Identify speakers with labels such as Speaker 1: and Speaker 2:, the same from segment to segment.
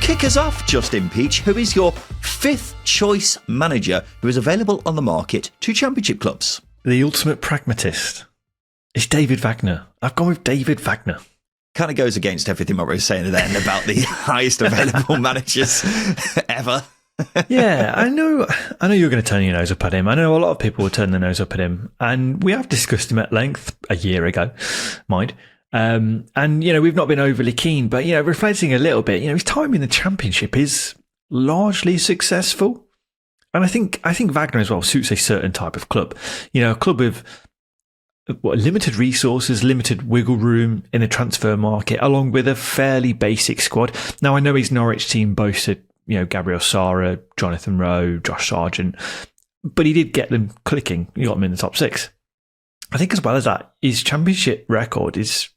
Speaker 1: kick us off, Justin Peach, who is your fifth choice manager who is available on the market to championship clubs?
Speaker 2: The ultimate pragmatist. It's David Wagner. I've gone with David Wagner.
Speaker 1: Kind of goes against everything what we were saying then about the highest available managers ever.
Speaker 2: Yeah, I know you're going to turn your nose up at him. I know a lot of people will turn their nose up at him. And we have discussed him at length a year ago, mind. And, we've not been overly keen, but, reflecting a little bit, his time in the championship is largely successful. And I think Wagner as well suits a certain type of club. A club with limited resources, limited wiggle room in the transfer market, along with a fairly basic squad. Now, I know his Norwich team boasted, Gabriel Sara, Jonathan Rowe, Josh Sargent, but he did get them clicking. He got them in the top six. I think as well as that, his championship record is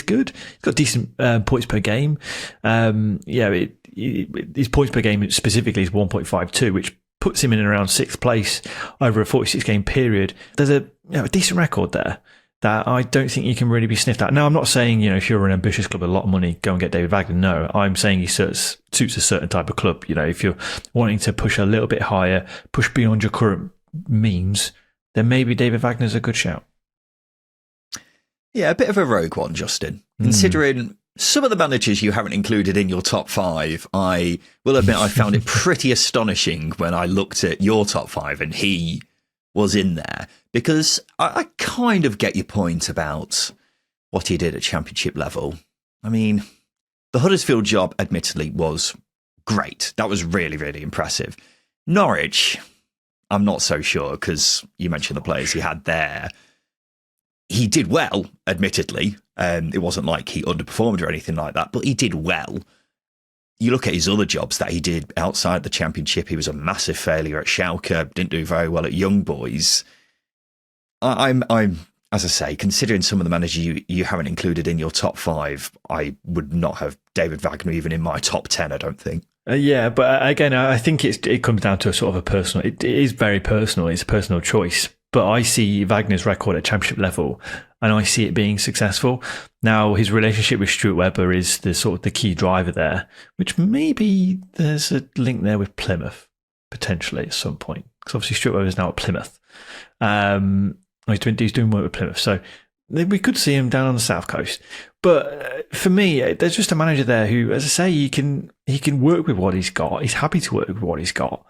Speaker 2: good. He's got decent points per game. His points per game specifically is 1.52, which puts him in and around sixth place over a 46-game period. There's a decent record there that I don't think you can really be sniffed at. Now, I'm not saying, if you're an ambitious club with a lot of money, go and get David Wagner. No, I'm saying he suits a certain type of club. If you're wanting to push a little bit higher, push beyond your current means, then maybe David Wagner's a good shout.
Speaker 1: Yeah, a bit of a rogue one, Justin. Considering some of the managers you haven't included in your top five, I will admit I found it pretty astonishing when I looked at your top five and he was in there, because I kind of get your point about what he did at championship level. I mean, the Huddersfield job, admittedly, was great. That was really, really impressive. Norwich, I'm not so sure, because you mentioned the players he had there. He did well, admittedly. It wasn't like he underperformed or anything like that, but he did well. You look at his other jobs that he did outside the championship. He was a massive failure at Schalke, didn't do very well at Young Boys. I'm as I say, considering some of the managers you haven't included in your top five, I would not have David Wagner even in my top 10, I don't think.
Speaker 2: But again, I think it comes down to a sort of a personal, it is very personal, it's a personal choice. But I see Wagner's record at championship level and I see it being successful. Now, his relationship with Stuart Webber is the sort of the key driver there, which maybe there's a link there with Plymouth, potentially at some point. Because obviously Stuart Webber is now at Plymouth. He's doing work with Plymouth. So we could see him down on the south coast. But for me, there's just a manager there who, as I say, he can work with what he's got. He's happy to work with what he's got.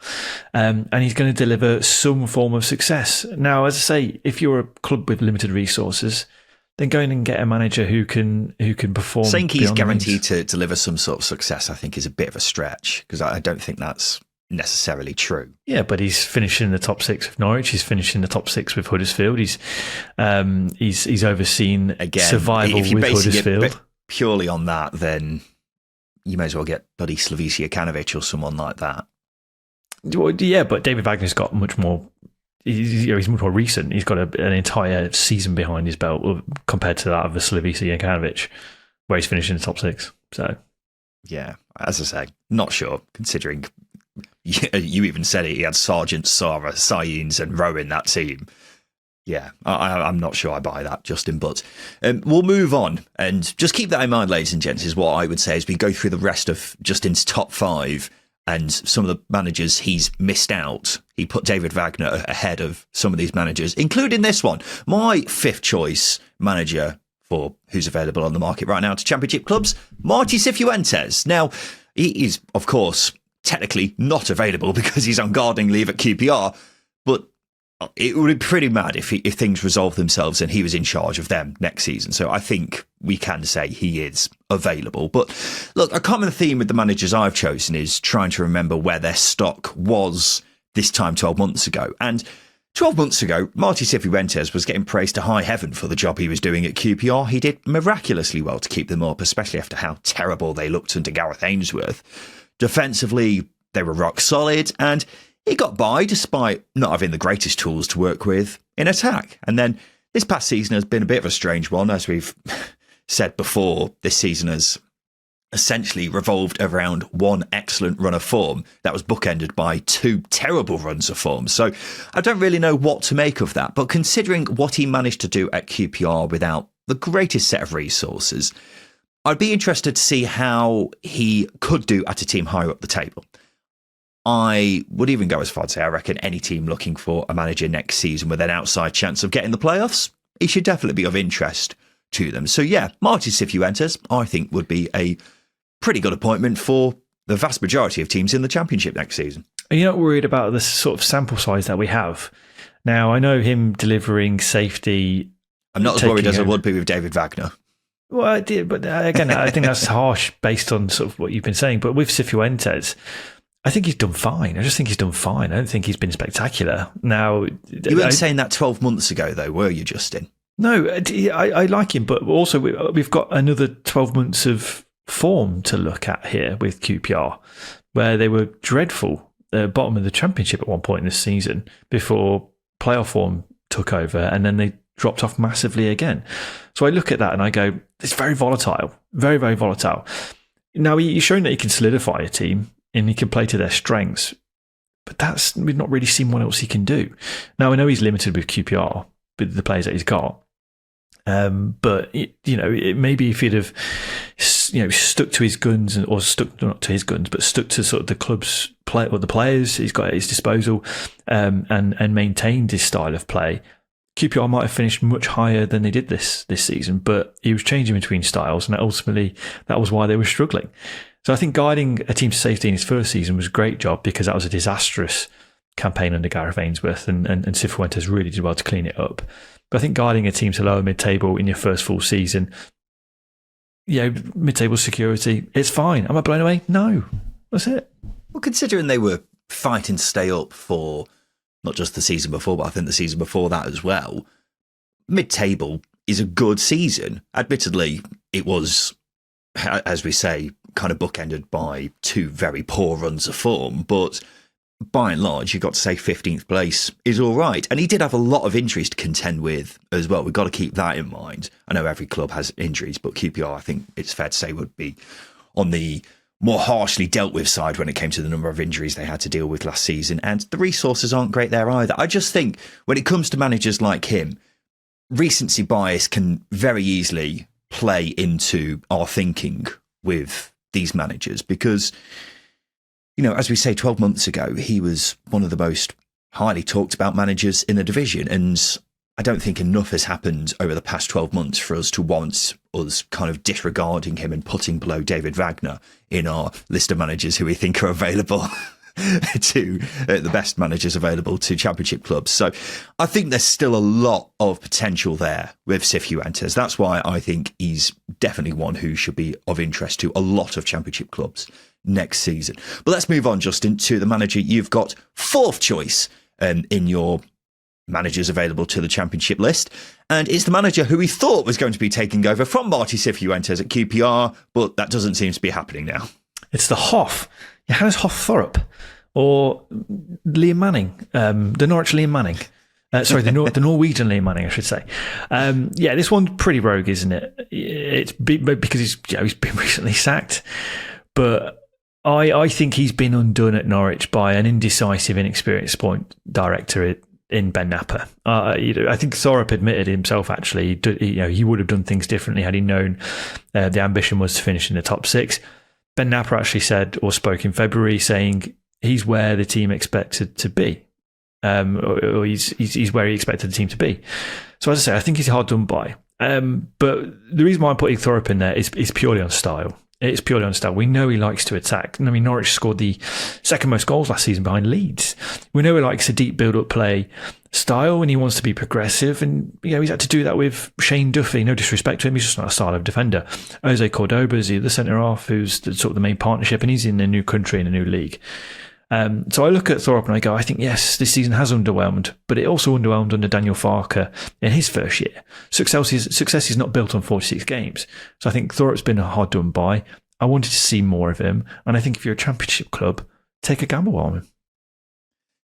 Speaker 2: And he's going to deliver some form of success. Now, as I say, if you're a club with limited resources, then go in and get a manager who can perform.
Speaker 1: Saying he's guaranteed to deliver some sort of success, I think, is a bit of a stretch, because I don't think that's necessarily true.
Speaker 2: Yeah, but he's finishing in the top six with Norwich. He's finishing in the top six with Huddersfield. He's overseen survival
Speaker 1: if you're
Speaker 2: with
Speaker 1: basing
Speaker 2: Huddersfield.
Speaker 1: It purely on that, then you may as well get bloody Slavisa Jokanovic or someone like that.
Speaker 2: Well, yeah, but David Wagner's got much more. He's much more recent. He's got an entire season behind his belt compared to that of the Slavisa Jokanovic, where he's finishing in the top six. So,
Speaker 1: yeah, as I say, not sure considering. You even said it. He had Sargent, Sara, Saïns and Rowe in that team. Yeah, I'm not sure I buy that, Justin, but we'll move on. And just keep that in mind, ladies and gents, is what I would say as we go through the rest of Justin's top five and some of the managers he's missed out. He put David Wagner ahead of some of these managers, including this one. My fifth choice manager for who's available on the market right now to championship clubs, Marty Cifuentes. Now, he is, of course, technically not available because he's on gardening leave at QPR, but it would be pretty mad if things resolved themselves and he was in charge of them next season. So I think we can say he is available. But look, a common theme with the managers I've chosen is trying to remember where their stock was this time 12 months ago. And 12 months ago, Marty Cifuentes was getting praised to high heaven for the job he was doing at QPR. He did miraculously well to keep them up, especially after how terrible they looked under Gareth Ainsworth. Defensively, they were rock solid, and he got by despite not having the greatest tools to work with in attack. And then this past season has been a bit of a strange one. As we've said before, this season has essentially revolved around one excellent run of form that was bookended by two terrible runs of form. So I don't really know what to make of that. But considering what he managed to do at QPR without the greatest set of resources, I'd be interested to see how he could do at a team higher up the table. I would even go as far to say I reckon any team looking for a manager next season with an outside chance of getting the playoffs, he should definitely be of interest to them. So yeah, Martin Cifuentes, I think, would be a pretty good appointment for the vast majority of teams in the Championship next season.
Speaker 2: Are you not worried about the sort of sample size that we have? Now, I know him delivering safety.
Speaker 1: I'm not as worried as I would be with David Wagner.
Speaker 2: Well, I did, but again, I think that's harsh based on sort of what you've been saying. But with Cifuentes, I think he's done fine. I just think he's done fine. I don't think he's been spectacular. Now,
Speaker 1: you weren't saying that 12 months ago, though, were you, Justin?
Speaker 2: No, I like him, but also we've got another 12 months of form to look at here with QPR, where they were dreadful, bottom of the Championship at one point in this season before playoff form took over, and then they dropped off massively again. So I look at that and I go, it's very volatile, very, very volatile. Now, he's shown that he can solidify a team and he can play to their strengths, but we've not really seen what else he can do. Now, I know he's limited with QPR, with the players that he's got. But maybe if he'd have, stuck to his guns, or stuck not to his guns, but stuck to sort of the club's play or the players he's got at his disposal, and maintained his style of play, QPR might have finished much higher than they did this season. But he was changing between styles, and ultimately that was why they were struggling. So I think guiding a team to safety in his first season was a great job, because that was a disastrous campaign under Gareth Ainsworth, and Cifuentes really did well to clean it up. But I think guiding a team to lower mid-table in your first full season, mid-table security, it's fine. Am I blown away? No. That's it.
Speaker 1: Well, considering they were fighting to stay up for not just the season before, but I think the season before that as well, mid-table is a good season. Admittedly, it was, as we say, kind of bookended by two very poor runs of form, but by and large, you've got to say 15th place is all right. And he did have a lot of injuries to contend with as well. We've got to keep that in mind. I know every club has injuries, but QPR, I think it's fair to say, would be on the more harshly dealt with side when it came to the number of injuries they had to deal with last season. And the resources aren't great there either. I just think when it comes to managers like him, recency bias can very easily play into our thinking with these managers, because as we say, 12 months ago, he was one of the most highly talked about managers in the division. And I don't think enough has happened over the past 12 months for us to warrant us kind of disregarding him and putting below David Wagner in our list of managers who we think are available to the best managers available to Championship clubs. So I think there's still a lot of potential there with Cifuentes. That's why I think he's definitely one who should be of interest to a lot of Championship clubs next season. But let's move on, Justin, to the manager you've got fourth choice in your managers available to the Championship list. And it's the manager who we thought was going to be taking over from Marty Cifuentes at QPR, but that doesn't seem to be happening now.
Speaker 2: It's the Hoff, Johannes Hoff-Thorup, or Liam Manning, the Norwich Liam Manning. The Norwegian Liam Manning, I should say. This one's pretty rogue, isn't it? It's because he's been recently sacked, but I think he's been undone at Norwich by an indecisive, inexperienced sport director in Ben Napper. I think Thorup admitted himself, actually, he would have done things differently had he known the ambition was to finish in the top six. Ben Napper actually said, or spoke in February, saying he's where the team expected to be. Or he's where he expected the team to be. So as I say, I think he's hard done by. But the reason why I'm putting Thorup in there is purely on style. It's purely on style. We know he likes to attack. I mean, Norwich scored the second most goals last season behind Leeds. We know he likes a deep build-up play style, and he wants to be progressive. And he's had to do that with Shane Duffy. No disrespect to him, he's just not a style of defender. Jose Cordoba's the centre half, who's the main partnership, and he's in a new country in a new league. So I look at Thorup and I go, I think, yes, this season has underwhelmed, but it also underwhelmed under Daniel Farke in his first year. Success is not built on 46 games. So I think Thorup's been hard done by. I wanted to see more of him. And I think if you're a Championship club, take a gamble on him.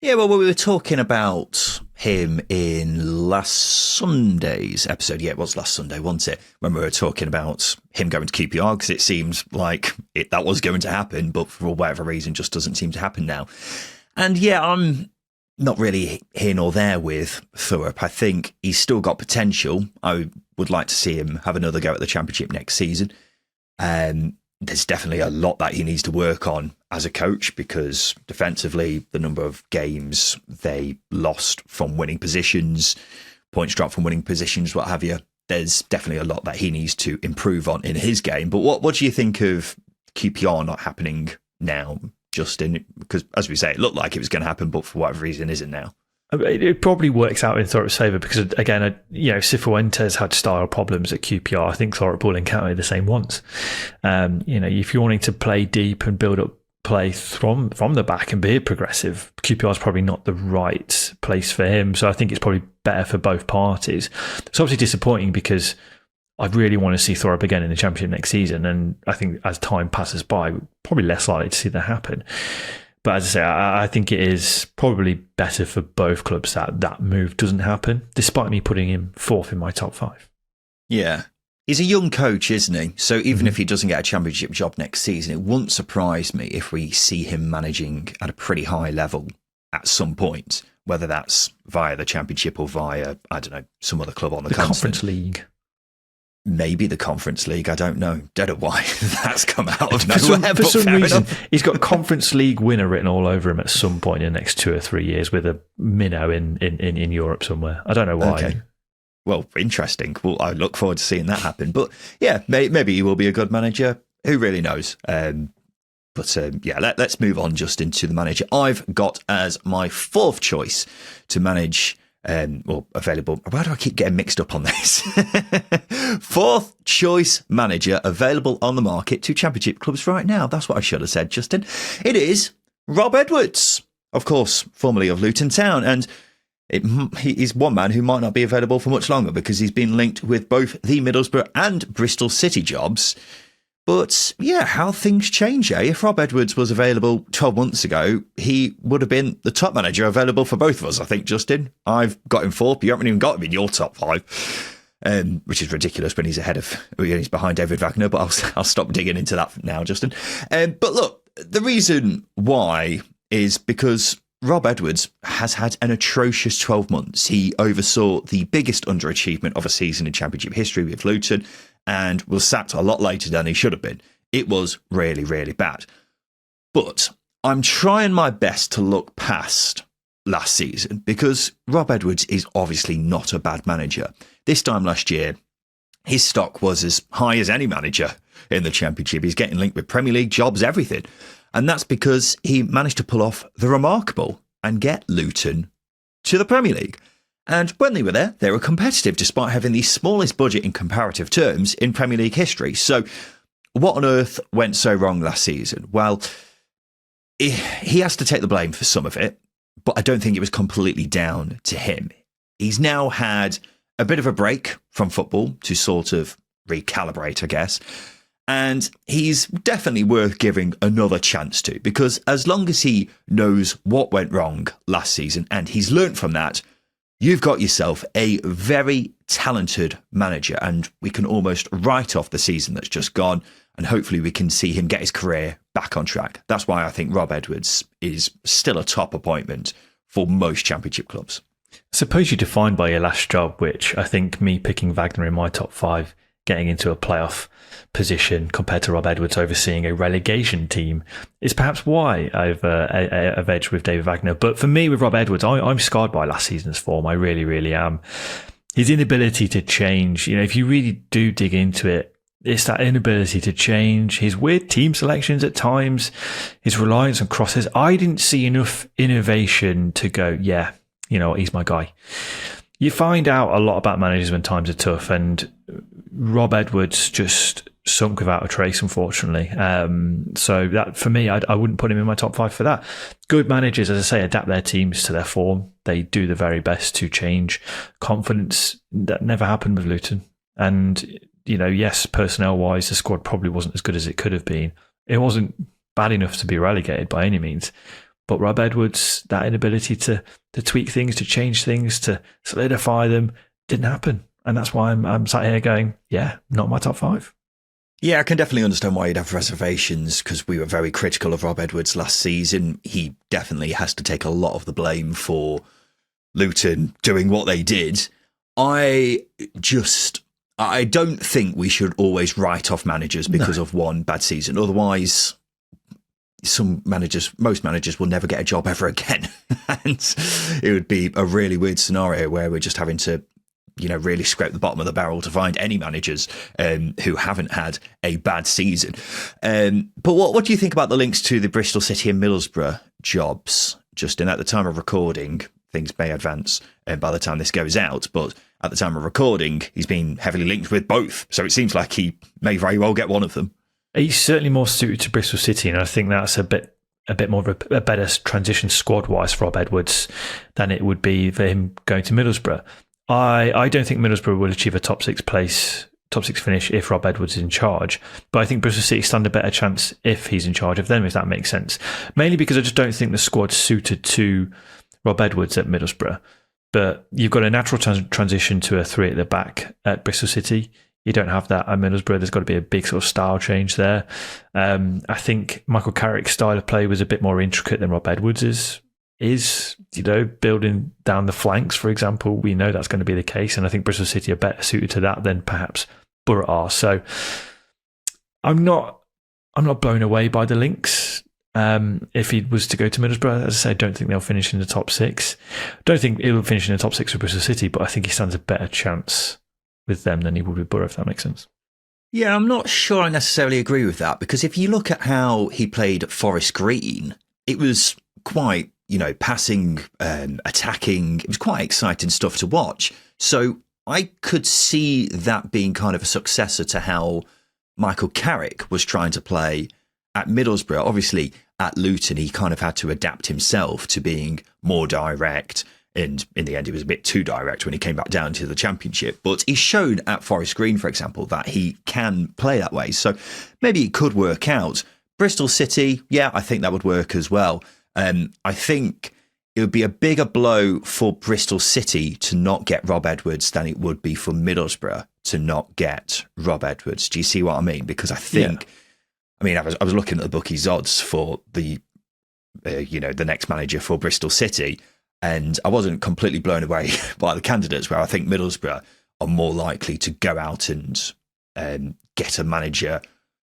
Speaker 1: Yeah, well, we were talking about him in last Sunday's episode. Yeah, it was last Sunday, wasn't it? When we were talking about him going to QPR, because it seemed like that was going to happen, but for whatever reason, just doesn't seem to happen now. And yeah, I'm not really here nor there with Thorup. I think he's still got potential. I would like to see him have another go at the Championship next season. There's definitely a lot that he needs to work on as a coach, because defensively, the number of games they lost from winning positions, points dropped from winning positions, what have you, there's definitely a lot that he needs to improve on in his game. But what do you think of QPR not happening now, Justin? Because as we say, it looked like it was going to happen, but for whatever reason isn't now.
Speaker 2: It probably works out in Thorpe's favour because, again, Cifuentes had style problems at QPR. I think Thorpe will encounter the same once. If you're wanting to play deep and build up play from the back and be progressive, QPR is probably not the right place for him. So I think it's probably better for both parties. It's obviously disappointing because I really want to see Thorpe again in the Championship next season. And I think as time passes by, we're probably less likely to see that happen. But as I say, I think it is probably better for both clubs that move doesn't happen, despite me putting him fourth in my top 5.
Speaker 1: Yeah. He's a young coach, isn't he? So even if he doesn't get a Championship job next season, it wouldn't surprise me if we see him managing at a pretty high level at some point, whether that's via the Championship or via, I don't know, some other club on the continent.
Speaker 2: Conference League.
Speaker 1: Maybe the Conference League. I don't know. Don't know why that's come out of nowhere.
Speaker 2: For some reason, he's got Conference League winner written all over him at some point in the next 2 or 3 years with a minnow in Europe somewhere. I don't know why.
Speaker 1: Okay. Well, interesting. Well, I look forward to seeing that happen. But yeah, maybe he will be a good manager. Who really knows? Let's move on just into the manager I've got as my 4th choice to manage. Available. Why do I keep getting mixed up on this? 4th choice manager available on the market to Championship clubs right now. That's what I should have said, Justin. It is Rob Edwards, of course, formerly of Luton Town, and he's one man who might not be available for much longer because he's been linked with both the Middlesbrough and Bristol City jobs. But yeah, how things change, eh? If Rob Edwards was available 12 months ago, he would have been the top manager available for both of us, I think, Justin. I've got him 4th. You haven't even got him in your top 5, which is ridiculous when he's behind David Wagner, but I'll stop digging into that now, Justin. But look, the reason why is because Rob Edwards has had an atrocious 12 months. He oversaw the biggest underachievement of a season in Championship history with Luton, and was sacked a lot later than he should have been. It was really, really bad. But I'm trying my best to look past last season because Rob Edwards is obviously not a bad manager. This time last year, his stock was as high as any manager in the Championship. He's getting linked with Premier League jobs, everything. And that's because he managed to pull off the remarkable and get Luton to the Premier League. And when they were there, they were competitive despite having the smallest budget in comparative terms in Premier League history. So what on earth went so wrong last season? Well, he has to take the blame for some of it, but I don't think it was completely down to him. He's now had a bit of a break from football to sort of recalibrate, I guess. And he's definitely worth giving another chance to, because as long as he knows what went wrong last season and he's learnt from that, you've got yourself a very talented manager, and we can almost write off the season that's just gone, and hopefully we can see him get his career back on track. That's why I think Rob Edwards is still a top appointment for most Championship clubs.
Speaker 2: Suppose you defined by your last job, which I think me picking Wagner in my top 5, getting into a playoff position compared to Rob Edwards overseeing a relegation team, is perhaps why I've edged with David Wagner. But for me, with Rob Edwards, I'm scarred by last season's form. I really, really am. His inability to change, if you really do dig into it, it's that inability to change, his weird team selections at times, his reliance on crosses. I didn't see enough innovation to go, yeah, he's my guy. You find out a lot about managers when times are tough, and Rob Edwards just sunk without a trace, unfortunately. So that, for me, I wouldn't put him in my top 5 for that. Good managers, as I say, adapt their teams to their form. They do the very best to change. Confidence, that never happened with Luton. And, yes, personnel-wise, the squad probably wasn't as good as it could have been. It wasn't bad enough to be relegated by any means. But Rob Edwards, that inability to tweak things, to change things, to solidify them, didn't happen. And that's why I'm sat here going, yeah, not my top 5.
Speaker 1: Yeah, I can definitely understand why you'd have reservations, because we were very critical of Rob Edwards last season. He definitely has to take a lot of the blame for Luton doing what they did. I I don't think we should always write off managers because of one bad season. Otherwise, most managers will never get a job ever again. And it would be a really weird scenario where we're just having to, really scrape the bottom of the barrel to find any managers who haven't had a bad season. But what do you think about the links to the Bristol City and Middlesbrough jobs? Justin, at the time of recording, things may advance by the time this goes out, but at the time of recording, he's been heavily linked with both. So it seems like he may very well get one of them.
Speaker 2: He's certainly more suited to Bristol City, and I think that's a bit more of a better transition squad-wise for Rob Edwards than it would be for him going to Middlesbrough. I don't think Middlesbrough will achieve a top six finish if Rob Edwards is in charge, but I think Bristol City stand a better chance if he's in charge of them, if that makes sense. Mainly because I just don't think the squad's suited to Rob Edwards at Middlesbrough. But you've got a natural transition to a three at the back at Bristol City. You don't have that at Middlesbrough. There's got to be a big sort of style change there. I think Michael Carrick's style of play was a bit more intricate than Rob Edwards is, building down the flanks, for example. We know that's going to be the case, and I think Bristol City are better suited to that than perhaps Borough are. So I'm not blown away by the links. If he was to go to Middlesbrough, as I say, I don't think they'll finish in the top six. Don't think he'll finish in the top six with Bristol City, but I think he stands a better chance with them than he would with Borough, if that makes sense.
Speaker 1: Yeah, I'm not sure I necessarily agree with that, because if you look at how he played at Forest Green, it was quite, passing, attacking. It was quite exciting stuff to watch. So I could see that being kind of a successor to how Michael Carrick was trying to play at Middlesbrough. Obviously, at Luton, he kind of had to adapt himself to being more direct. And in the end, he was a bit too direct when he came back down to the Championship. But he showed at Forest Green, for example, that he can play that way. So maybe it could work out. Bristol City, yeah, I think that would work as well. I think it would be a bigger blow for Bristol City to not get Rob Edwards than it would be for Middlesbrough to not get Rob Edwards. Do you see what I mean? Because I think, I was looking at the bookies odds for the next manager for Bristol City, and I wasn't completely blown away by the candidates, where I think Middlesbrough are more likely to go out and get a manager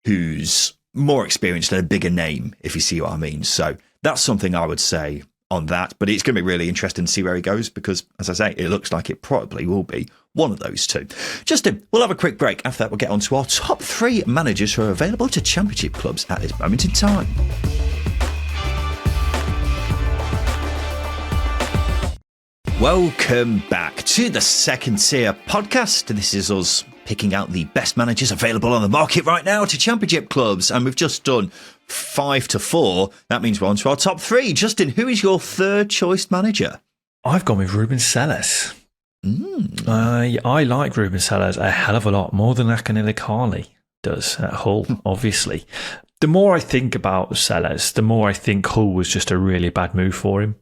Speaker 1: who's more experienced and a bigger name, if you see what I mean. So that's something I would say on that. But it's going to be really interesting to see where he goes, because, as I say, it looks like it probably will be one of those two. Justin, we'll have a quick break. After that, we'll get on to our top three managers who are available to Championship clubs at this moment in time. Welcome back to the Second Tier podcast. This is us picking out the best managers available on the market right now to Championship clubs, and we've just done 5 to 4. That means we're on to our top three. Justin, who is your third choice manager?
Speaker 2: I've gone with Ruben Sellers. I like Ruben Sellers a hell of a lot, more than Akinele Carley does at Hull, obviously. The more I think about Sellers, the more I think Hull was just a really bad move for him.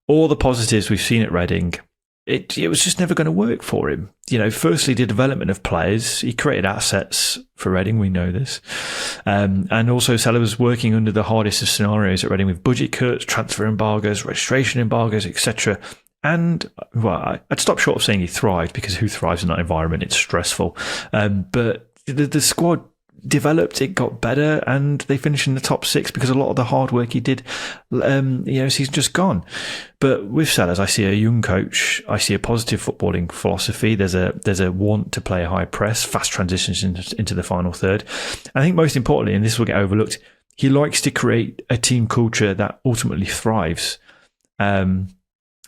Speaker 2: All the positives we've seen at Reading, it was just never going to work for him. Firstly, the development of players. He created assets for Reading, we know this. And also Sellers was working under the hardest of scenarios at Reading, with budget cuts, transfer embargoes, registration embargoes, etc. And, well, I'd stop short of saying he thrived, because who thrives in that environment? It's stressful. But the squad developed, it got better, and they finished in the top six because a lot of the hard work he did, he's just gone. But with Sellers, I see a young coach. I see a positive footballing philosophy. There's a want to play a high press, fast transitions into the final third. I think most importantly, and this will get overlooked, he likes to create a team culture that ultimately thrives. And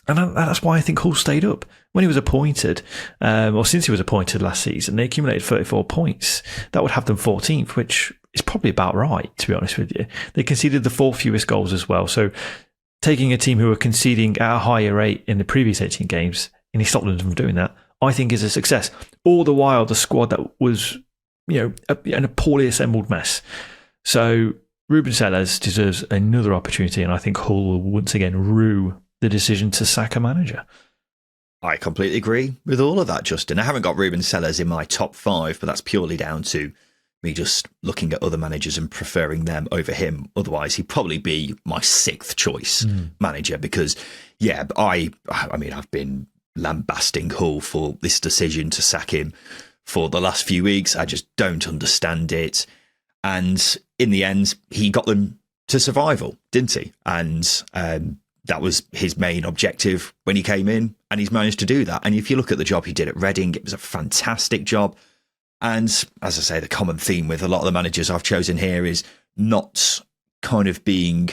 Speaker 2: that's why I think Hull stayed up. When he was appointed, or since he was appointed last season, they accumulated 34 points. That would have them 14th, which is probably about right, to be honest with you. They conceded the 4th fewest goals as well. So taking a team who were conceding at a higher rate in the previous 18 games, and he stopped them from doing that, I think is a success. All the while, the squad that was, a poorly assembled mess. So Ruben Sellers deserves another opportunity, and I think Hull will once again rue the decision to sack a manager.
Speaker 1: I completely agree with all of that, Justin. I haven't got Ruben Sellers in my top 5, but that's purely down to me just looking at other managers and preferring them over him. Otherwise, he'd probably be my 6th choice manager, because, I've been lambasting Hull for this decision to sack him for the last few weeks. I just don't understand it. And in the end, he got them to survival, didn't he? And that was his main objective when he came in, and he's managed to do that. And if you look at the job he did at Reading, it was a fantastic job. And as I say, the common theme with a lot of the managers I've chosen here is not kind of being,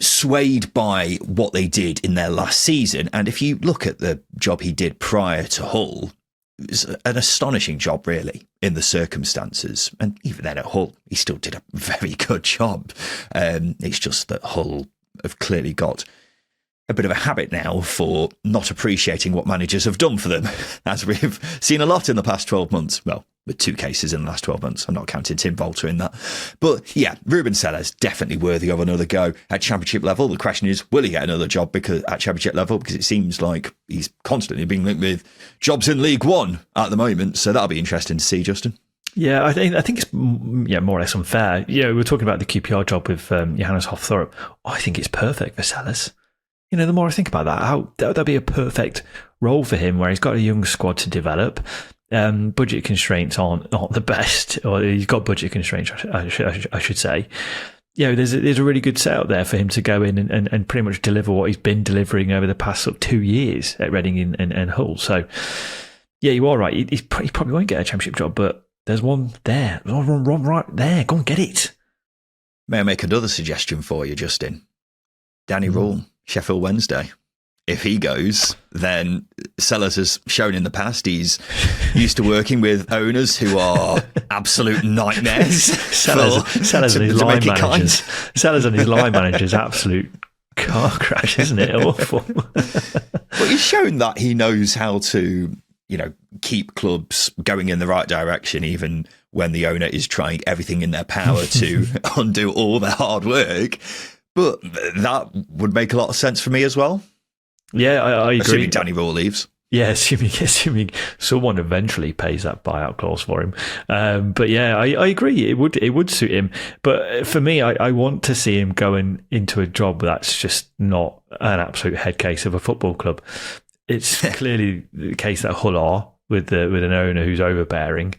Speaker 1: swayed by what they did in their last season. And if you look at the job he did prior to Hull, it was an astonishing job, really, in the circumstances. And even then at Hull, he still did a very good job. It's just that Hull have clearly got a bit of a habit now for not appreciating what managers have done for them, as we've seen a lot in the past 12 months. Well, with 2 cases in the last 12 months. I'm not counting Tim Volter in that. But yeah, Ruben Sellers, definitely worthy of another go at Championship level. The question is, will he get another job at Championship level? Because it seems like he's constantly being linked with jobs in League One at the moment. So that'll be interesting to see, Justin.
Speaker 2: Yeah, I think it's more or less unfair. We're talking about the QPR job with Johannes Hofthorpe. I think it's perfect for Sellers. The more I think about that, that'd be a perfect role for him, where he's got a young squad to develop. Budget constraints aren't the best, or he's got budget constraints, I should say. There's a really good setup there for him to go in and pretty much deliver what he's been delivering over the past sort of 2 years at Reading and Hull. So, yeah, you are right. He probably won't get a Championship job, but there's one there. There's one right there. Go and get it.
Speaker 1: May I make another suggestion for you, Justin? Danny Rule, Sheffield Wednesday. If he goes, then Sellers has shown in the past he's used to working with owners who are absolute nightmares.
Speaker 2: Sellers and his line managers. Sellers and his line managers, absolute car crash, isn't it? Awful.
Speaker 1: But he's shown that he knows how to, keep clubs going in the right direction, even when the owner is trying everything in their power to undo all their hard work. But that would make a lot of sense for me as well.
Speaker 2: Yeah, I agree.
Speaker 1: Assuming Danny Rule leaves.
Speaker 2: Yeah, assuming someone eventually pays that buyout clause for him. But yeah, I agree. It would suit him. But for me, I want to see him going into a job that's just not an absolute head case of a football club. It's clearly the case that Hull are with an owner who's overbearing.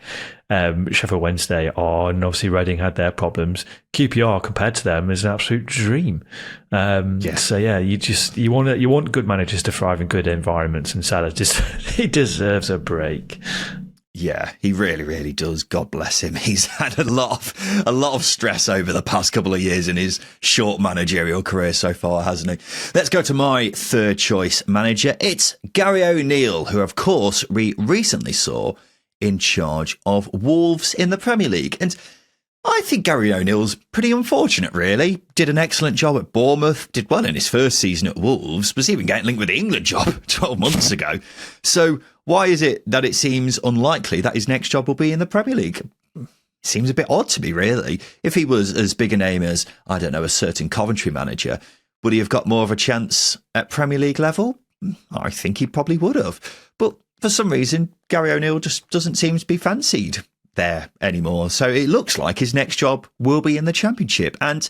Speaker 2: Sheffield Wednesday are, and obviously Reading had their problems. QPR compared to them is an absolute dream. So yeah, you want good managers to thrive in good environments, and Sellers he deserves a break.
Speaker 1: Yeah, he really, really does. God bless him. He's had a lot of stress over the past couple of years in his short managerial career so far, hasn't he? Let's go to my third choice manager. It's Gary O'Neill, who, of course, we recently saw in charge of Wolves in the Premier League. And I think Gary O'Neill's pretty unfortunate, really. Did an excellent job at Bournemouth, did well in his first season at Wolves, was even getting linked with the England job 12 months ago. So why is it that it seems unlikely that his next job will be in the Premier League? Seems a bit odd to me, really. If he was as big a name as, I don't know, a certain Coventry manager, would he have got more of a chance at Premier League level? I think he probably would have. But for some reason, Gary O'Neill just doesn't seem to be fancied there anymore. So it looks like his next job will be in the Championship. And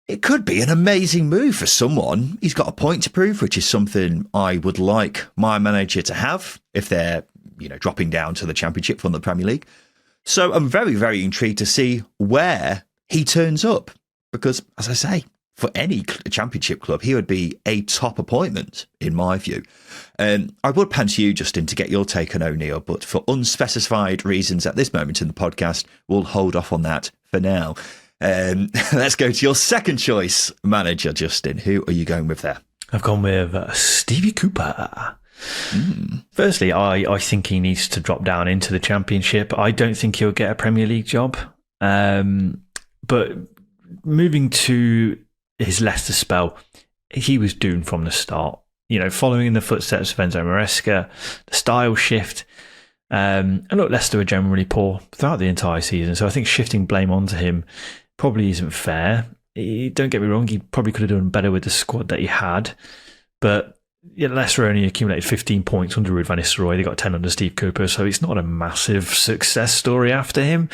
Speaker 1: it could be an amazing move for someone. He's got a point to prove, which is something I would like my manager to have if they're, dropping down to the Championship from the Premier League. So I'm very, very intrigued to see where he turns up. Because, as I say, for any Championship club, he would be a top appointment, in my view. I would pan to you, Justin, to get your take on O'Neill, but for unspecified reasons at this moment in the podcast, we'll hold off on that for now. Let's go to your second choice manager, Justin. Who are you going with there?
Speaker 2: I've gone with Stevie Cooper. Firstly, I think he needs to drop down into the Championship. I don't think he'll get a Premier League job. But moving to his Leicester spell, he was doomed from the start. Following in the footsteps of Enzo Maresca, the style shift. And look, Leicester were generally poor throughout the entire season. So I think shifting blame onto him probably isn't fair. Don't get me wrong, he probably could have done better with the squad that he had. But Leicester only accumulated 15 points under Ruud van Nistelrooy. They got 10 under Steve Cooper. So it's not a massive success story after him.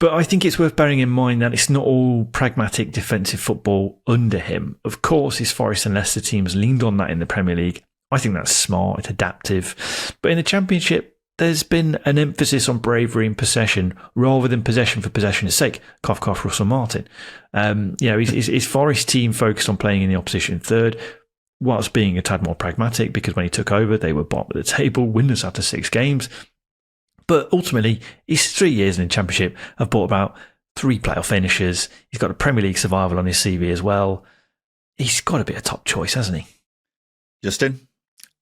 Speaker 2: But I think it's worth bearing in mind that it's not all pragmatic defensive football under him. Of course, his Forest and Leicester teams leaned on that in the Premier League. I think that's smart, it's adaptive. But in the Championship, there's been an emphasis on bravery and possession rather than possession for possession's sake. Cough, cough, Russell Martin. His Forest team focused on playing in the opposition third, whilst being a tad more pragmatic, because when he took over, they were bottom of the table, winners after 6 games. But ultimately, his 3 years in the Championship have brought about 3 playoff finishes. He's got a Premier League survival on his CV as well. He's got to be a top choice, hasn't he?
Speaker 1: Justin,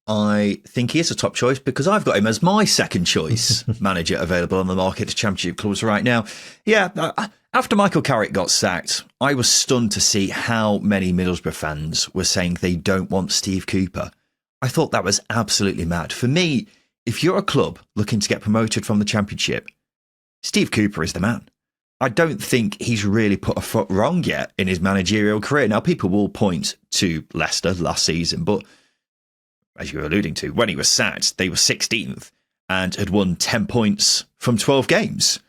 Speaker 1: I think he is a top choice because I've got him as my second choice manager available on the market to Championship clubs right now. Yeah, after Michael Carrick got sacked, I was stunned to see how many Middlesbrough fans were saying they don't want Steve Cooper. I thought that was absolutely mad. For me, if you're a club looking to get promoted from the Championship, Steve Cooper is the man. I don't think he's really put a foot wrong yet in his managerial career. Now, people will point to Leicester last season, but as you were alluding to, when he was sacked, they were 16th and had won 10 points from 12 games.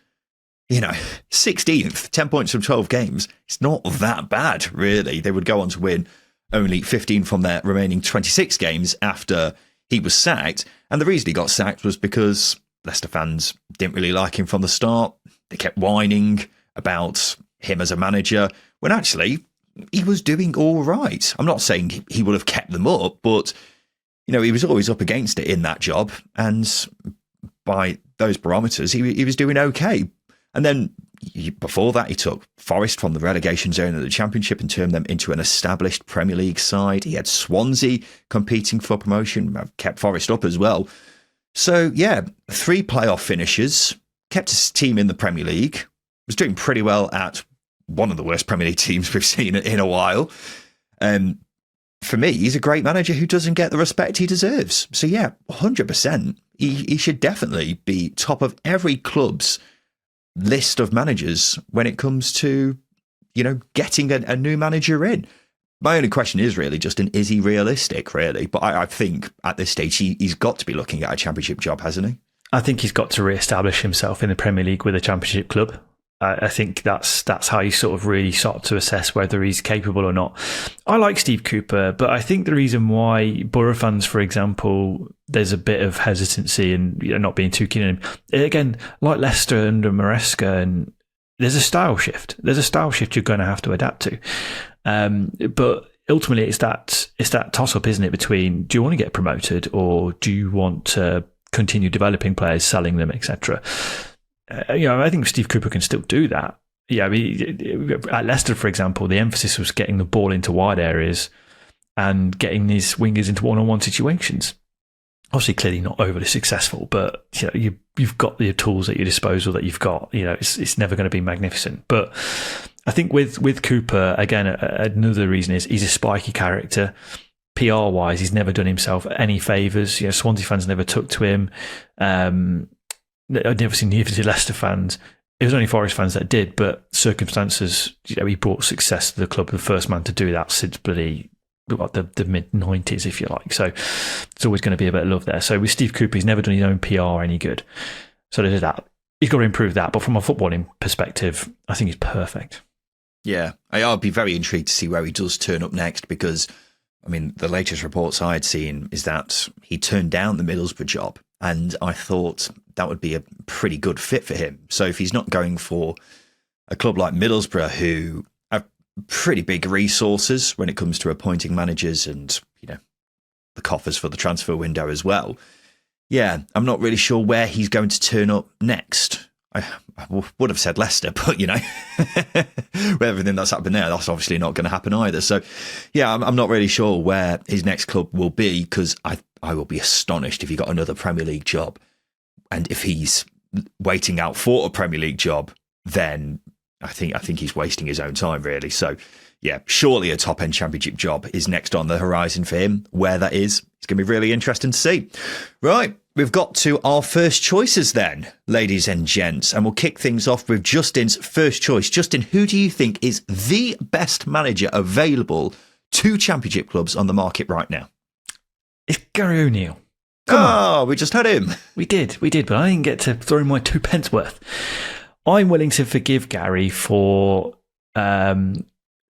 Speaker 1: 16th, 10 points from 12 games. It's not that bad, really. They would go on to win only 15 from their remaining 26 games after he was sacked. And the reason he got sacked was because Leicester fans didn't really like him from the start. They kept whining about him as a manager when actually he was doing all right. I'm not saying he would have kept them up, but he was always up against it in that job. And by those barometers, he was doing okay. And then before that, he took Forest from the relegation zone of the Championship and turned them into an established Premier League side. He had Swansea competing for promotion, kept Forest up as well. So, 3 playoff finishes, kept his team in the Premier League, was doing pretty well at one of the worst Premier League teams we've seen in a while. For me, he's a great manager who doesn't get the respect he deserves. So, 100%. He should definitely be top of every club's list of managers when it comes to, getting a new manager in. My only question is really, Justin, is he realistic, really? But I think at this stage, he's got to be looking at a Championship job, hasn't he?
Speaker 2: I think he's got to re-establish himself in the Premier League with a Championship club. I think that's how you sort of really start to assess whether he's capable or not. I like Steve Cooper, but I think the reason why Borough fans, for example, there's a bit of hesitancy and not being too keen on him. Again, like Leicester under Maresca, and there's a style shift. There's a style shift you're going to have to adapt to. But ultimately, it's that toss-up, isn't it, between do you want to get promoted or do you want to continue developing players, selling them, etc. I think Steve Cooper can still do that. At Leicester, for example, the emphasis was getting the ball into wide areas and getting these wingers into one-on-one situations. Obviously, clearly not overly successful, but you've got the tools at your disposal that you've got. It's never going to be magnificent. But I think with Cooper, again, another reason is he's a spiky character. PR-wise, he's never done himself any favours. Swansea fans never took to him. I'd never seen neither did Leicester fans. It was only Forest fans that did, but circumstances, he brought success to the club, the first man to do that since the mid-90s, if you like. So it's always going to be a bit of love there. So with Steve Cooper, he's never done his own PR any good. So there's that. He's got to improve that. But from a footballing perspective, I think he's perfect.
Speaker 1: Yeah, I'll be very intrigued to see where he does turn up next because, the latest reports I had seen is that he turned down the Middlesbrough job. And I thought that would be a pretty good fit for him. So if he's not going for a club like Middlesbrough, who have pretty big resources when it comes to appointing managers and, the coffers for the transfer window as well. Yeah, I'm not really sure where he's going to turn up next. I would have said Leicester, but, with everything that's happened there, that's obviously not going to happen either. So, I'm not really sure where his next club will be because I will be astonished if he got another Premier League job. And if he's waiting out for a Premier League job, then I think he's wasting his own time, really. So, surely a top-end Championship job is next on the horizon for him. Where that is, it's going to be really interesting to see. Right, we've got to our first choices then, ladies and gents. And we'll kick things off with Justin's first choice. Justin, who do you think is the best manager available to Championship clubs on the market right now?
Speaker 2: It's Gary O'Neill.
Speaker 1: We just had him.
Speaker 2: We did, but I didn't get to throw in my 2 pence worth. I'm willing to forgive Gary for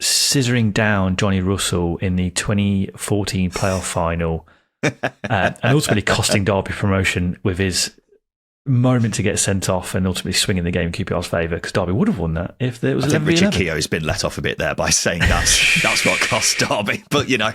Speaker 2: scissoring down Johnny Russell in the 2014 playoff final and ultimately costing Derby promotion with his moment to get sent off and ultimately swing in the game in QPR's favour, because Derby would have won that if there was 11
Speaker 1: I think Richard Keogh's been let off a bit there by saying that's what cost Derby, but you know.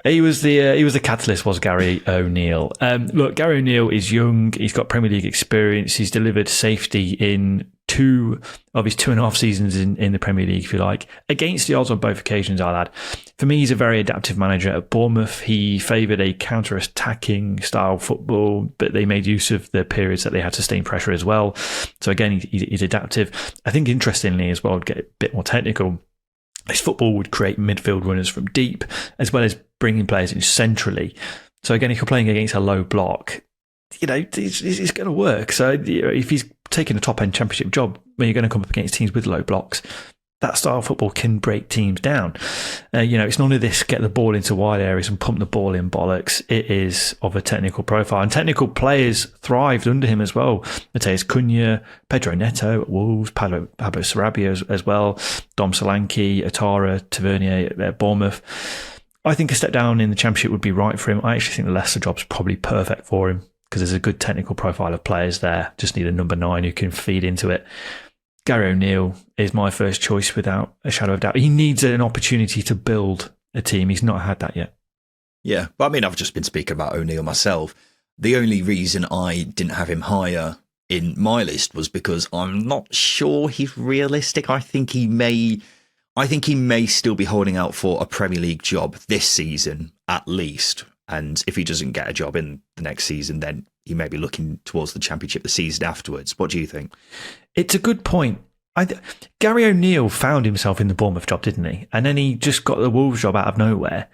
Speaker 2: he was the catalyst, was Gary O'Neill. Look, Gary O'Neill is young, he's got Premier League experience, he's delivered safety in 2 of his 2.5 seasons in the Premier League, if you like, against the odds on both occasions, I'll add. For me, he's a very adaptive manager. At Bournemouth, he favoured a counter-attacking style football, but they made use of the periods that they had sustained pressure as well. So again, he's adaptive. I think interestingly as well, to get a bit more technical, his football would create midfield runners from deep, as well as bringing players in centrally. So again, if you're playing against a low block, it's going to work. So if he's taking a top-end championship job where you're going to come up against teams with low blocks, that style of football can break teams down. It's none of this get the ball into wide areas and pump the ball in bollocks. It is of a technical profile, and technical players thrived under him as well. Mateus Cunha, Pedro Neto at Wolves, Pablo Sarabia as well, Dom Solanke, Atara, Tavernier at Bournemouth. I think a step down in the championship would be right for him. I actually think the Leicester job's probably perfect for him, because there's a good technical profile of players there. Just need a number 9 who can feed into it. Gary O'Neill is my first choice without a shadow of doubt. He needs an opportunity to build a team. He's not had that yet.
Speaker 1: Yeah, but I mean, I've just been speaking about O'Neill myself. The only reason I didn't have him higher in my list was because I'm not sure he's realistic. I think he may still be holding out for a Premier League job this season, at least. And if he doesn't get a job in the next season, then he may be looking towards the Championship the season afterwards. What do you think?
Speaker 2: It's a good point. Gary O'Neill found himself in the Bournemouth job, didn't he? And then he just got the Wolves job out of nowhere.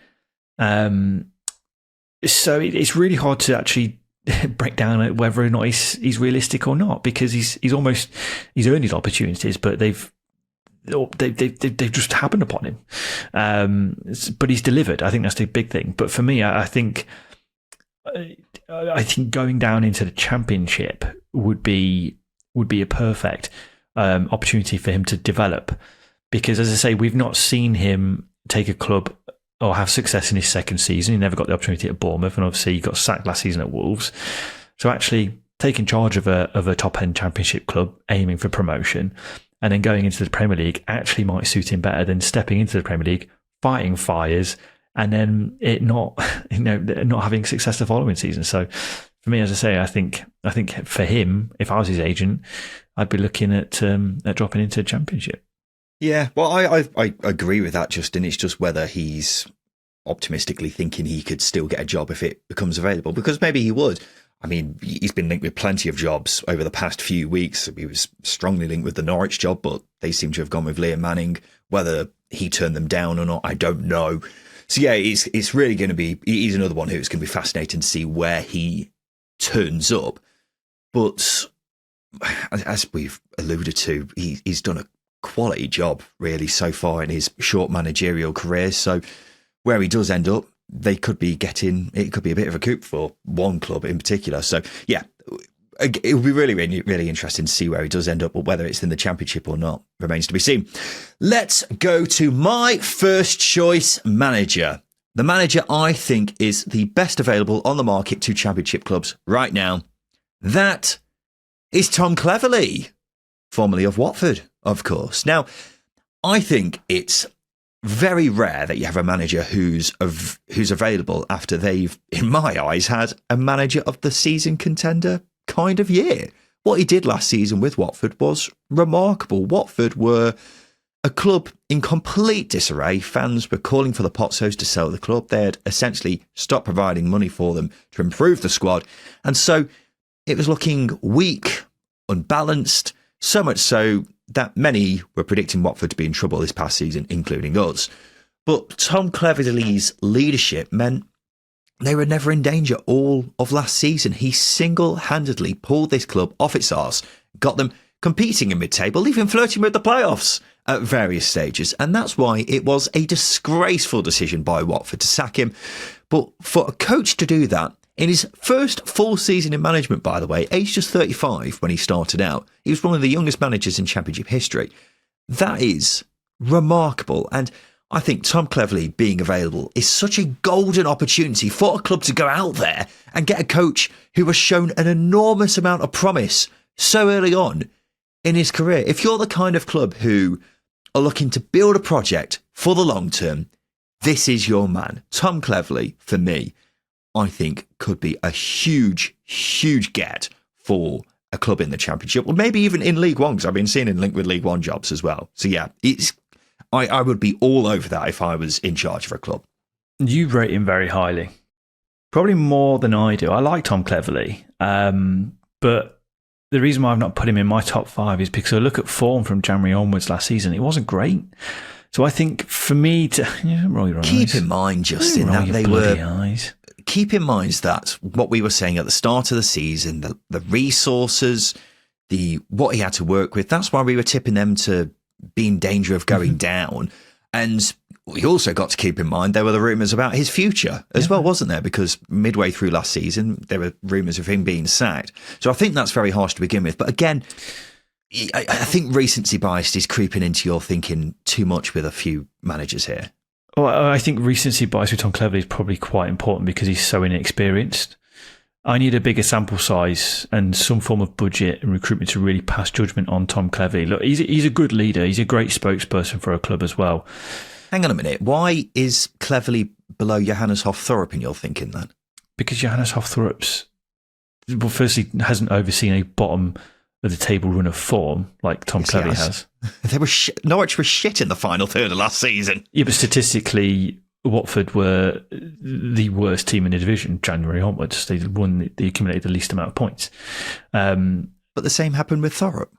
Speaker 2: So it's really hard to actually break down whether or not he's realistic or not, because he's earned his opportunities, but they've just happened upon him. But he's delivered. I think that's the big thing. But for me, I think going down into the Championship would be a perfect opportunity for him to develop, because, as I say, we've not seen him take a club or have success in his second season. He never got the opportunity at Bournemouth, and obviously he got sacked last season at Wolves. So actually taking charge of a top-end Championship club aiming for promotion and then going into the Premier League actually might suit him better than stepping into the Premier League, fighting fires, and then it not having success the following season. So for me, as I say, I think for him, if I was his agent, I'd be looking at dropping into the Championship.
Speaker 1: Yeah, well, I agree with that, Justin. It's just whether he's optimistically thinking he could still get a job if it becomes available, because maybe he would. I mean, he's been linked with plenty of jobs over the past few weeks. He was strongly linked with the Norwich job, but they seem to have gone with Liam Manning. Whether he turned them down or not, I don't know. So yeah, it's really going to be, he's another one who's going to be fascinating to see where he turns up. But as we've alluded to, he's done a quality job really so far in his short managerial career. So where he does end up, it could be a bit of a coup for one club in particular. So yeah, it will be really, really, really interesting to see where he does end up, but whether it's in the Championship or not remains to be seen. Let's go to my first choice manager. The manager I think is the best available on the market to Championship clubs right now. That is Tom Cleverley, formerly of Watford, of course. Now, I think it's very rare that you have a manager who's available after they've, in my eyes, had a manager of the season contender kind of year. What he did last season with Watford was remarkable. Watford were a club in complete disarray. Fans were calling for the Potsos to sell the club. They had essentially stopped providing money for them to improve the squad. And so it was looking weak, unbalanced, so much so that many were predicting Watford to be in trouble this past season, including us. But Tom Cleverley's leadership meant they were never in danger all of last season. He single-handedly pulled this club off its arse, got them competing in mid-table, even flirting with the playoffs at various stages. And that's why it was a disgraceful decision by Watford to sack him. But for a coach to do that, in his first full season in management, by the way, aged just 35 when he started out, he was one of the youngest managers in Championship history. That is remarkable. And I think Tom Cleverley being available is such a golden opportunity for a club to go out there and get a coach who has shown an enormous amount of promise so early on in his career. If you're the kind of club who are looking to build a project for the long term, this is your man. Tom Cleverley, for me, I think could be a huge, huge get for a club in the Championship, or maybe even in League One, because I've been seeing him linked with League One jobs as well. So yeah, I would be all over that if I was in charge of a club.
Speaker 2: You rate him very highly, probably more than I do. I like Tom Cleverley, but the reason why I've not put him in my top 5 is because I look at form from January onwards last season. It wasn't great. So I think for me to roll your eyes.
Speaker 1: Keep in mind, Justin, that they were.
Speaker 2: Eyes.
Speaker 1: Keep in mind that what we were saying at the start of the season, the resources, what he had to work with. That's why we were tipping them to be in danger of going down. And we also got to keep in mind there were the rumours about his future as well, wasn't there? Because midway through last season, there were rumours of him being sacked. So I think that's very harsh to begin with. But again, I think recency bias is creeping into your thinking too much with a few managers here.
Speaker 2: Well, I think recency bias with Tom Cleverley is probably quite important because he's so inexperienced. I need a bigger sample size and some form of budget and recruitment to really pass judgment on Tom Cleverley. Look, he's a good leader. He's a great spokesperson for a club as well.
Speaker 1: Hang on a minute. Why is Cleverley below Johannes Hoff-Thorup in your thinking then?
Speaker 2: Because Johannes Hoff-Thorup's, well, firstly, hasn't overseen a bottom of the table run of form like Tom Cleverley has.
Speaker 1: They were Norwich were shit in the final third of last season.
Speaker 2: Yeah, but statistically, Watford were the worst team in the division January onwards. They accumulated the least amount of points.
Speaker 1: But the same happened with Thorup.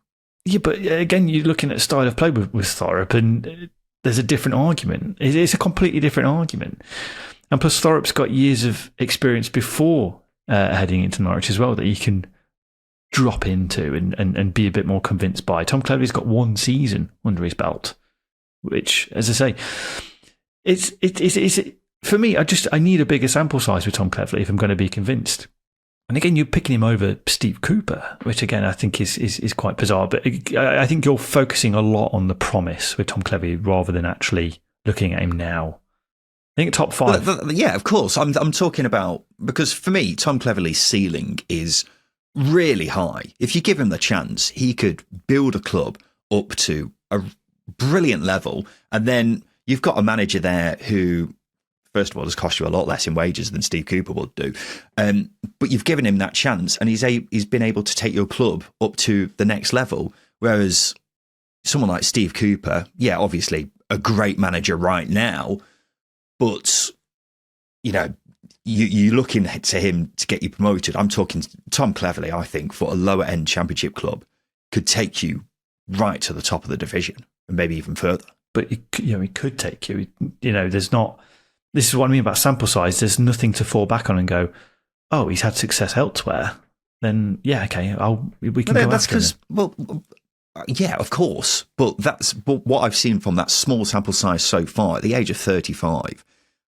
Speaker 2: Yeah, but again, you're looking at style of play with Thorup, and there's a different argument. It's a completely different argument. And plus, Thorup's got years of experience before heading into Norwich as well that he can drop into and be a bit more convinced by. Tom Cleverley's got 1 season under his belt, which, as I say, it's for me. I need a bigger sample size with Tom Cleverley if I'm going to be convinced. And again, you're picking him over Steve Cooper, which again I think is quite bizarre. But I think you're focusing a lot on the promise with Tom Cleverley rather than actually looking at him now. I think top 5.
Speaker 1: Well, yeah, of course. I'm talking about, because for me, Tom Cleverley's ceiling is really high. If you give him the chance, he could build a club up to a brilliant level, and then you've got a manager there who, first of all, has cost you a lot less in wages than Steve Cooper would do. But you've given him that chance, and he's been able to take your club up to the next level. Whereas someone like Steve Cooper, yeah, obviously a great manager right now, but you're looking to him to get you promoted. I'm talking Tom Cleverley, I think, for a lower end Championship club, could take you right to the top of the division and maybe even further.
Speaker 2: But he could take you. There's not. This is what I mean about sample size. There's nothing to fall back on and go, oh, he's had success elsewhere. Then yeah, okay, we can go after him.
Speaker 1: Well, yeah, of course. But what I've seen from that small sample size so far, at the age of 35.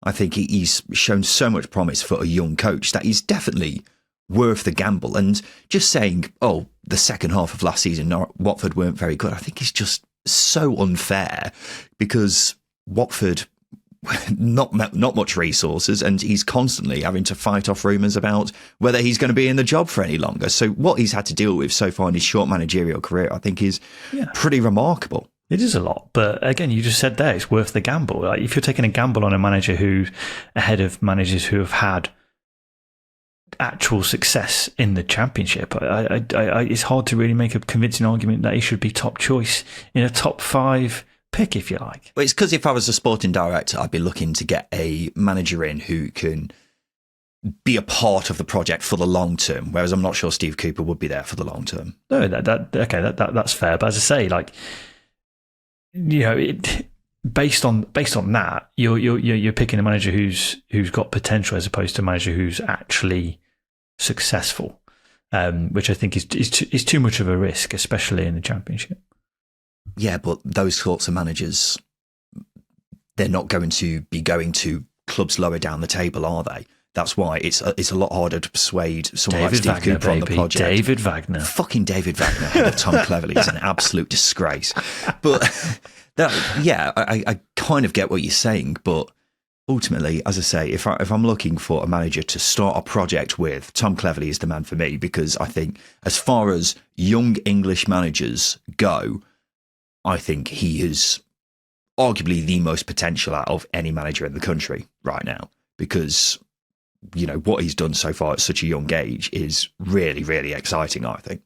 Speaker 1: I think he's shown so much promise for a young coach that he's definitely worth the gamble. And just saying, oh, the second half of last season, Watford weren't very good, I think is just so unfair, because Watford, not much resources, and he's constantly having to fight off rumours about whether he's going to be in the job for any longer. So what he's had to deal with so far in his short managerial career, I think is pretty remarkable.
Speaker 2: It is a lot, but again, you just said there, it's worth the gamble. Like, if you're taking a gamble on a manager who's ahead of managers who have had actual success in the Championship, it's hard to really make a convincing argument that he should be top choice in a top 5 pick, if you like.
Speaker 1: Well, it's because if I was a sporting director, I'd be looking to get a manager in who can be a part of the project for the long term, whereas I'm not sure Steve Cooper would be there for the long term.
Speaker 2: No, that's fair. But as I say, like, based on that, you're picking a manager who's got potential as opposed to a manager who's actually successful, which I think is too much of a risk, especially in the Championship.
Speaker 1: Yeah, but those sorts of managers, they're not going to be going to clubs lower down the table, are they? That's why it's a lot harder to persuade someone like Steve Cooper on the project.
Speaker 2: David Wagner.
Speaker 1: Fucking David Wagner, head of Tom Cleverley, is an absolute disgrace. But I kind of get what you're saying, but ultimately, as I say, if I'm looking for a manager to start a project with, Tom Cleverley is the man for me, because I think as far as young English managers go, I think he is arguably the most potential out of any manager in the country right now, because, you know, what he's done so far at such a young age is really, really exciting, I think.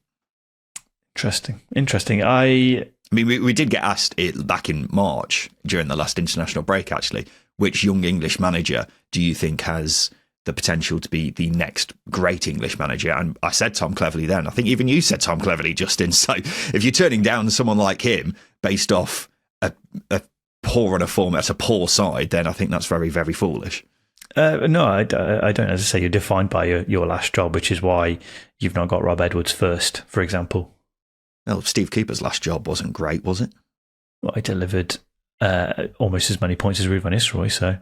Speaker 2: Interesting. I
Speaker 1: mean, we did get asked it back in March during the last international break, actually, which young English manager do you think has the potential to be the next great English manager? And I said Tom Cleverley then. I think even you said Tom Cleverley, Justin. So if you're turning down someone like him based off a poor format, a poor side, then I think that's very, very foolish.
Speaker 2: No, I don't. As I say, you're defined by your last job, which is why you've not got Rob Edwards first, for example.
Speaker 1: Well, Steve Cooper's last job wasn't great, was it?
Speaker 2: Well, I delivered almost as many points as Ruud van Nistelrooy, so...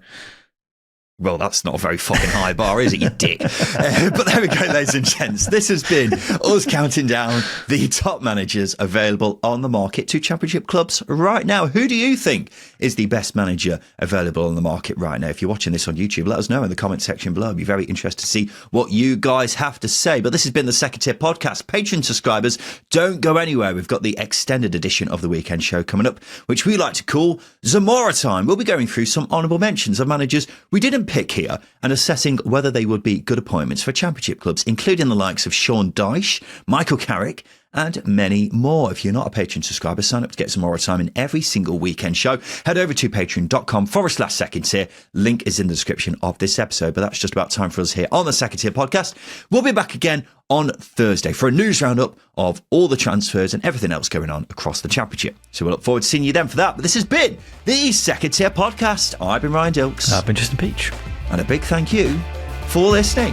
Speaker 1: Well, that's not a very fucking high bar, is it, you dick? But there we go, ladies and gents. This has been us counting down the top managers available on the market to Championship clubs right now. Who do you think is the best manager available on the market right now? If you're watching this on YouTube, let us know in the comment section below. I'd be very interested to see what you guys have to say. But this has been the Second Tier Podcast. Patreon subscribers, don't go anywhere. We've got the extended edition of the weekend show coming up, which we like to call Zamora Time. We'll be going through some honourable mentions of managers we didn't pick here and assessing whether they would be good appointments for Championship clubs, including the likes of Sean Dyche, Michael Carrick, and many more. If you're not a Patreon subscriber, sign up to get some more time in every single weekend show. Head over to patreon.com/second tier. Link is in the description of this episode. But that's just about time for us here on the Second Tier Podcast. We'll be back again on Thursday for a news roundup of all the transfers and everything else going on across the Championship. So we'll look forward to seeing you then for that. But this has been the Second Tier Podcast. I've been Ryan Dilks.
Speaker 2: I've been Justin Peach.
Speaker 1: And a big thank you for listening.